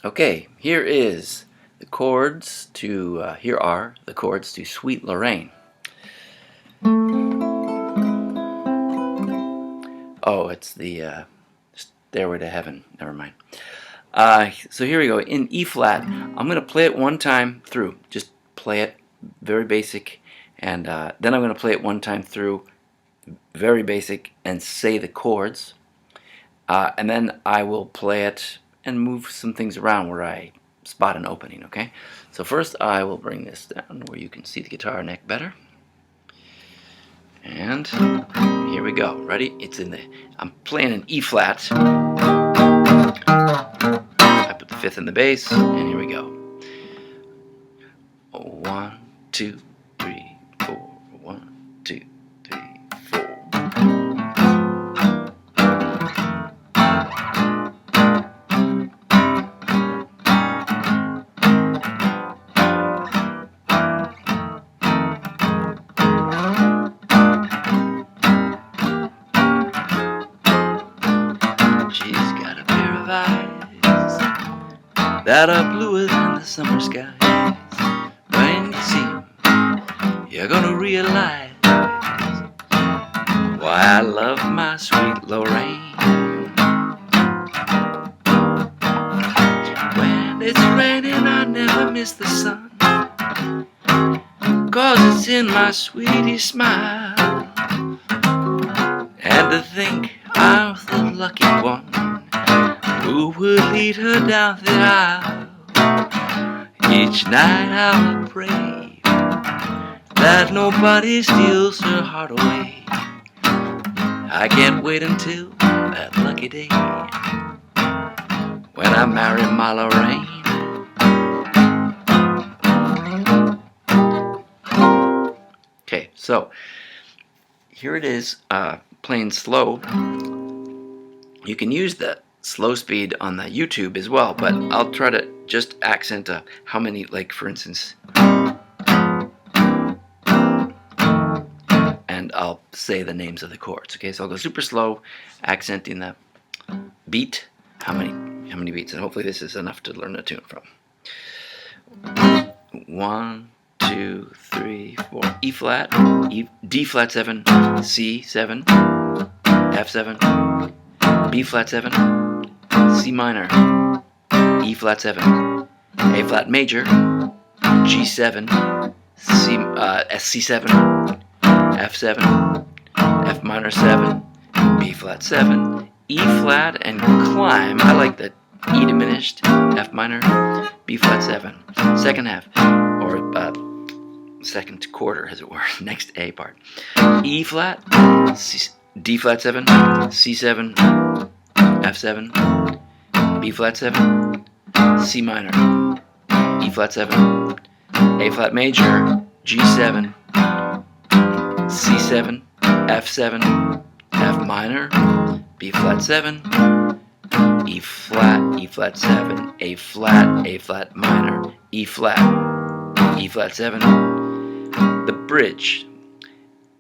Okay, here is the chords to, here are the chords to Sweet Loraine. Oh, it's the Stairway to Heaven. Never mind. So here we go. In E flat, I'm going to play it one time through. Just play it, very basic, and then I'm going to play it one time through, very basic, and say the chords. And then I will play it and move some things around where I spot an opening, okay? So first I will bring this down where you can see the guitar neck better. And here we go. Ready? I'm playing an E flat. I put the fifth in the bass, and here we go. 1, 2, 3, 4. 1, 2, 3, 4. She's got a pair of eyes that are bluer than the summer skies. When you see them, you're gonna realize why I love my sweet Loraine. When it's raining, I never miss the sun, 'cause it's in my sweetie smile. And to think I'm the lucky one who would lead her down the aisle. Each night I'll pray that nobody steals her heart away. I can't wait until that lucky day when I marry my Loraine. Okay, so here it is, playing slow. You can use the slow speed on the YouTube as well, but I'll try to just accent how many, like for instance, and I'll say the names of the chords. Okay, so I'll go super slow, accenting the beat, how many beats, and hopefully this is enough to learn a tune from. 1, 2, 3, 4. E flat, D flat 7, C 7, F 7, B flat 7, C minor, E flat 7, A flat major, G 7, C 7, F 7, F minor 7, B flat 7, E flat, and climb. I like the E diminished, F minor, B flat 7. Second half, or second quarter, as it were. Next A part. E flat, D flat 7, C 7, F 7, B flat 7, C minor, E flat 7, A flat major, G 7, C 7, F 7, F minor, B flat 7, E flat 7, A flat minor, E flat 7. The bridge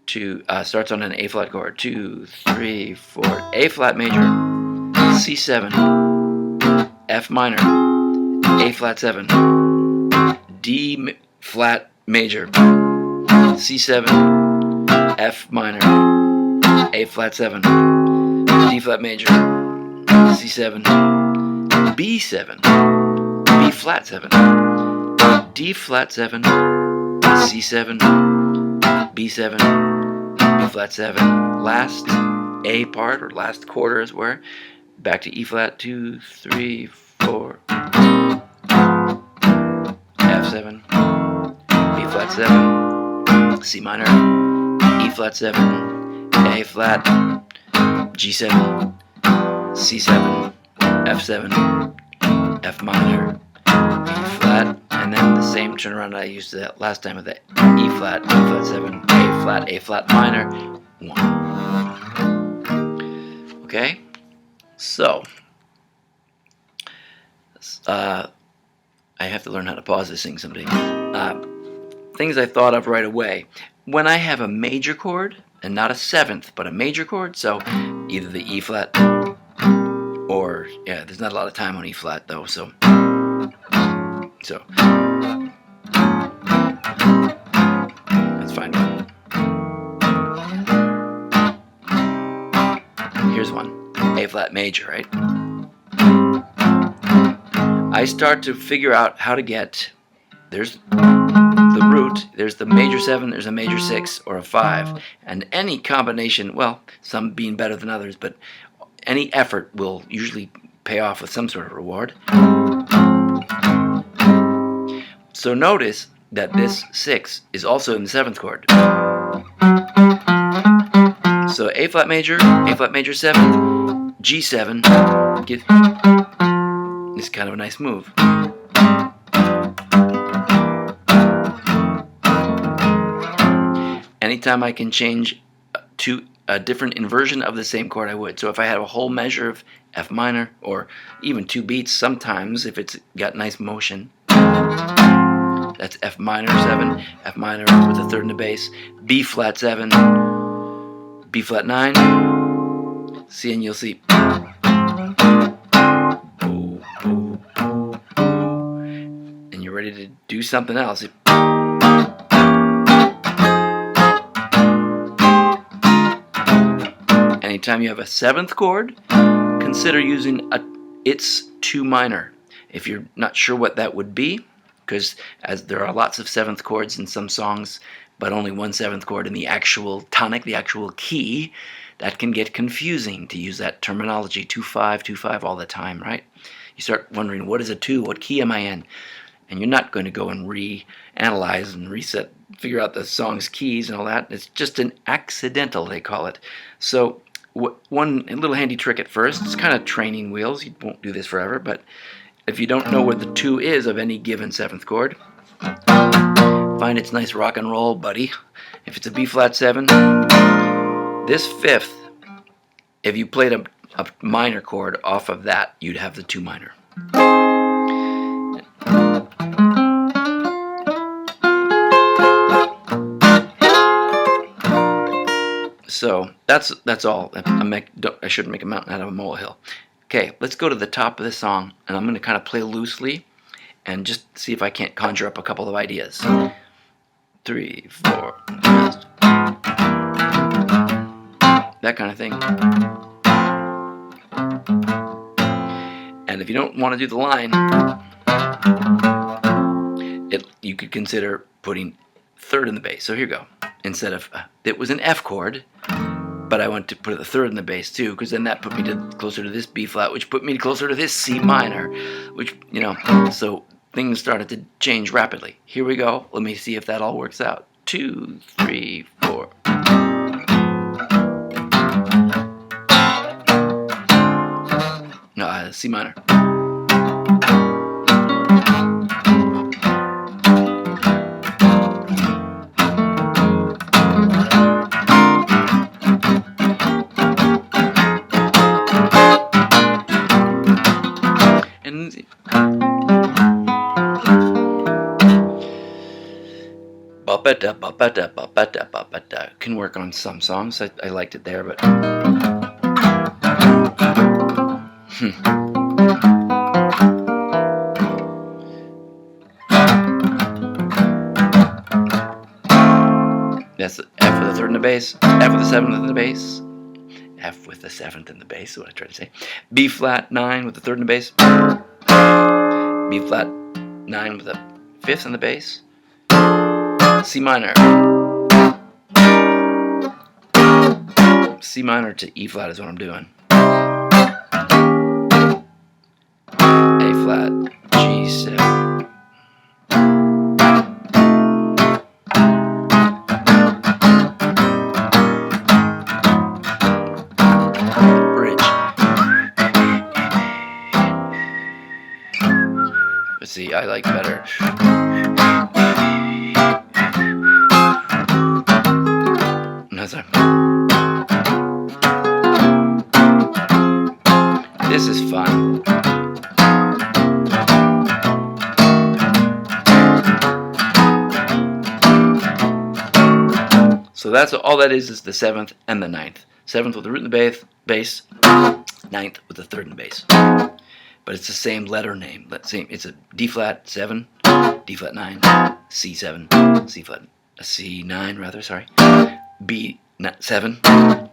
starts on an A flat chord. 2, 3, 4. A flat major, C 7, F minor, A flat 7, D flat major, C 7, F minor, A flat 7, D flat major, C 7, B 7, B flat 7, D flat 7, C 7, B 7, B flat 7. Last A part, or last quarter, as it were. Back to E flat, 2, 3, 4. F 7, B flat 7, C minor, E flat 7, A flat, G 7, C 7, F 7, F minor, B flat, and then the same turnaround I used that last time with the E flat 7, A flat minor, 1. Okay, so I have to learn how to pause this thing someday. Things I thought of right away. When I have a major chord, and not a seventh, but a major chord, so either the E flat, or, yeah, there's not a lot of time on E flat though, so So let's find one. Here's one. A flat major, right? I start to figure out how to get, there's the root, there's the major 7, there's a major 6 or a 5, and any combination, well, some being better than others, but any effort will usually pay off with some sort of reward. So notice that this 6 is also in the 7th chord. So A flat major 7, G7 is kind of a nice move. Anytime I can change to a different inversion of the same chord, I would. So if I had a whole measure of F minor, or even 2 beats sometimes if it's got nice motion, that's F minor 7, F minor with a 3rd and a bass, B flat 7, B flat 9, C, and you'll see. And you're ready to do something else. Anytime you have a 7th chord, consider using its 2 minor. If you're not sure what that would be, because as there are lots of 7th chords in some songs, but only one 7th chord in the actual tonic, the actual key, that can get confusing to use that terminology, 2-5, 2-5 all the time, right? You start wondering, what is a 2? What key am I in? And you're not going to go and reanalyze and reset, figure out the song's keys and all that. It's just an accidental, they call it. So one little handy trick at first, it's kind of training wheels. You won't do this forever, but if you don't know what the 2 is of any given 7th chord, find its nice rock and roll buddy. If it's a B flat 7, this 5th, if you played a minor chord off of that, you'd have the 2 minor. So that's all. I shouldn't make a mountain out of a molehill. Okay, let's go to the top of this song, and I'm going to kind of play loosely and just see if I can't conjure up a couple of ideas. 3, 4, that kind of thing. And if you don't want to do the line, you could consider putting 3rd in the bass. So here you go. Instead of, it was an F chord, but I went to put a 3rd in the bass too, because then that put me closer to this B flat, which put me closer to this C minor, which, so things started to change rapidly. Here we go. Let me see if that all works out. 2, 3, 4. C minor. Can work on some songs. I liked it there, but that's F with a 3rd in the bass, F with a 7th in the bass, F with the 7th in the bass is what I tried to say. B flat 9 with the 3rd in the bass, B flat 9 with a 5th in the bass, C minor. C minor to E flat is what I'm doing. A flat, G7. Bridge. Let's see, I like better. This is fun. So that's all that is the 7th and the 9th. 7th with the root in the bass, 9th with the 3rd in the bass. but it's the same letter name. It's a D flat 7, D flat 9, C7, C flat, C9 rather. Sorry, B7,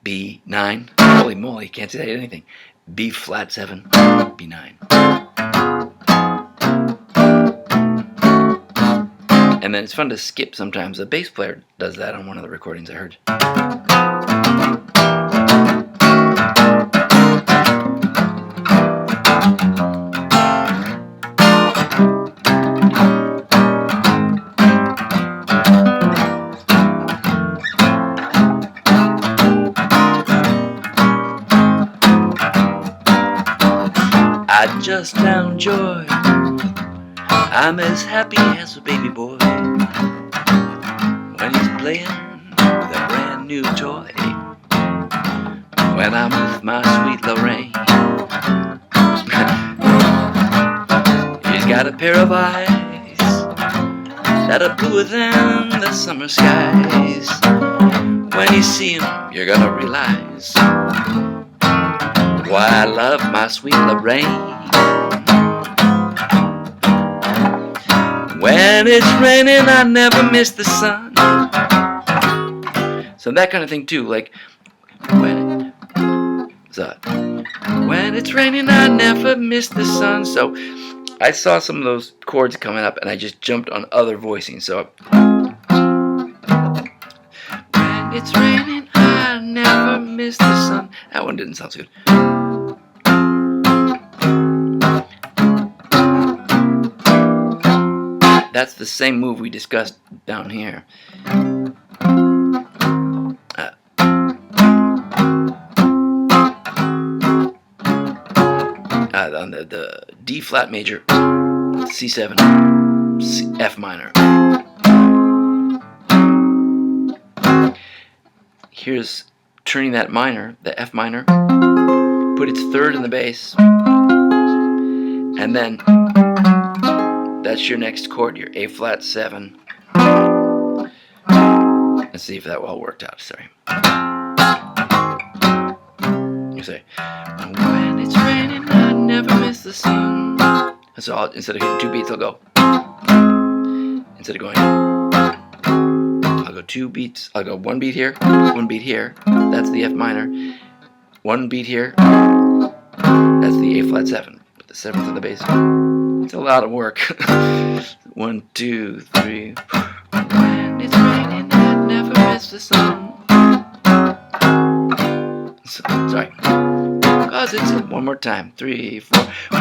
B9. Holy moly, can't say anything. B flat 7, B9. And then it's fun to skip sometimes. The bass player does that on one of the recordings I heard. I just found joy. I'm as happy as a baby boy when he's playing with a brand new toy. When I'm with my sweet Loraine, he's got a pair of eyes that are bluer than the summer skies. When you see him, you're gonna realize why I love my sweet Loraine. When it's raining, I never miss the sun. So that kind of thing too, like when it's raining, I never miss the sun. So I saw some of those chords coming up, and I just jumped on other voicing. So when it's raining, I never miss the sun. That one didn't sound so good. That's the same move we discussed down here. On the D flat major, C7, F minor. Here's turning that minor, the F minor, put its third in the bass, and then that's your next chord, your A flat 7. Let's see if that all worked out. Sorry. You say, when it's raining, I never miss the sun. So instead of hitting 2 beats, I'll go. Instead of going, I'll go 2 beats. I'll go 1 beat here, 1 beat here. That's the F minor. 1 beat here. That's the A flat 7. Put the 7th in the bass. It's a lot of work. 1, 2, 3. When it's raining, I never miss the sun. Sorry. Cause it's one more time. 3, 4.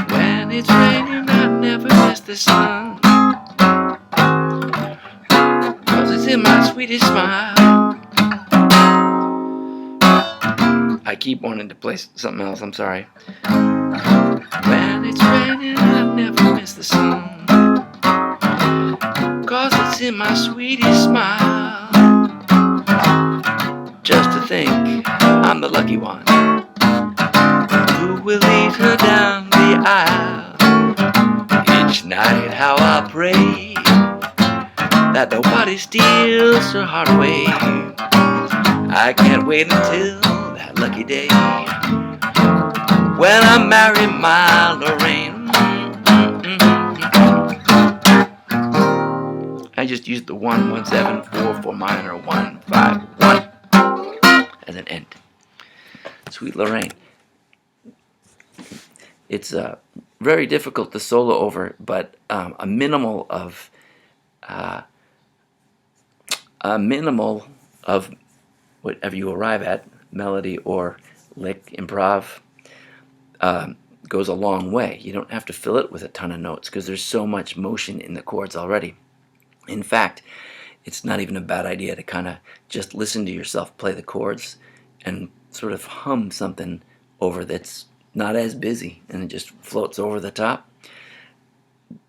When it's raining, I never miss the sun. Cause it's in my sweetest smile. I keep wanting to play something else. I'm sorry. When it's raining, I never miss the sun. Cause it's in my sweetest smile. Just to think I'm the lucky one who will lead her down the aisle. Each night how I pray that nobody steals her heart away. I can't wait until that lucky day when I marry my Loraine. I just used the 1, 1, 7, 4, 4 minor, 1, 5, 1 as an end. Sweet Loraine. It's very difficult to solo over, but a minimal of whatever you arrive at, melody or lick, improv, goes a long way. You don't have to fill it with a ton of notes because there's so much motion in the chords already. In fact, it's not even a bad idea to kind of just listen to yourself play the chords and sort of hum something over that's not as busy and it just floats over the top.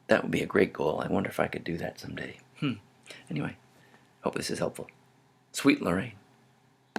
That would be a great goal. I wonder if I could do that someday. Anyway, hope this is helpful. Sweet Loraine.